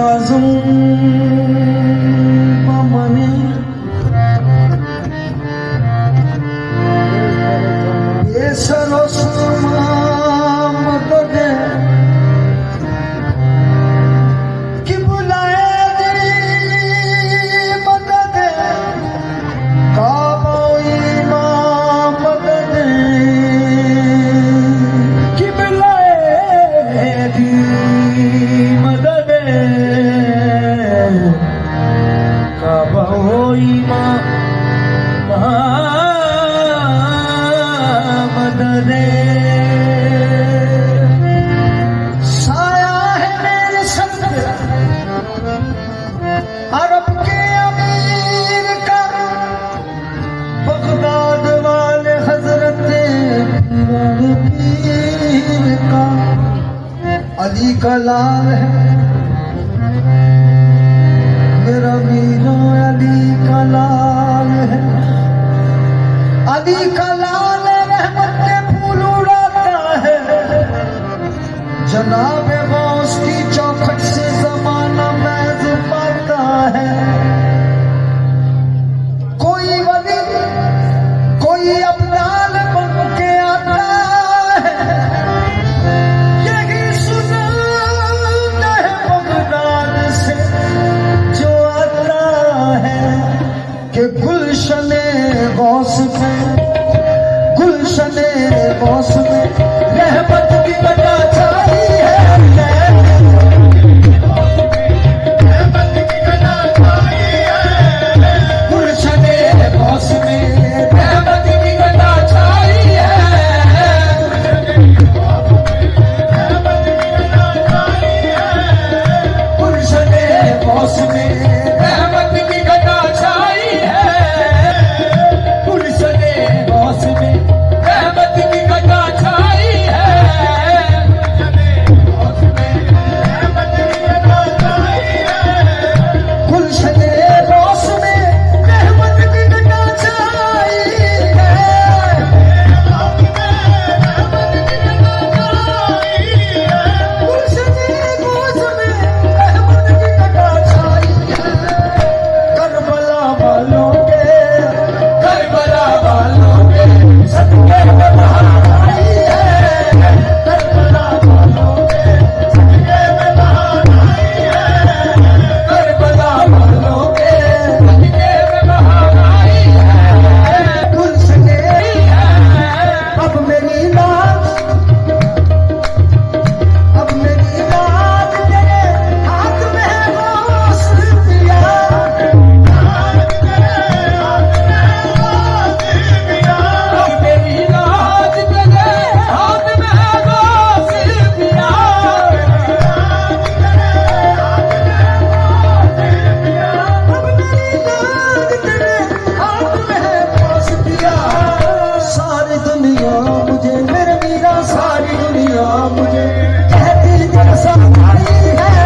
आज़म मने ये सरोसमा मदद कि बुलाए तेरी मदद काबोई मां मदद कि बुलाए तेरी मदद काबोई मां मदद साया है मेरे संग अरब के अमीर का बगदाद वाले हजरत पीर का अली का लाल है मेरा मीरा अली का लाल है अली का लाल रहमत के फूल उड़ाता है जनाब गौस की चौखट से जमाना मैज पाता है कोई वली कोई अब्दाल बन के आता है यही सुनते हैं बगदाद से जो आता है कि गुलशने गौस में गुलशने गौस में रहमत की बता छाई है रहमत की बता छाई है गुलशने गौस में रहमत की बता छाई है गुलशने गौस में रहमत की बता छाई है गुलशने गौस में रहमत की बता छाई है गुलशने गौस में रहमत की बता छाई है गुलशने गौस में रहमत की बता छाई है करबला वालों के सदके में बहार आई है करबला वालों के सदके में बहार आई है करबला वालों के सदके में बहार आई है गुलशने है अब मेरी नाज तेरे हाथ में है गौस पिया मेरी नाज तेरे हाथ में है गौस पिया अब मेरी नाज तेरे हाथ में है गौस पिया सारी दुनिया मुझे मेरे मीरा सारी दुनिया मुझे कहती जैसा भाई है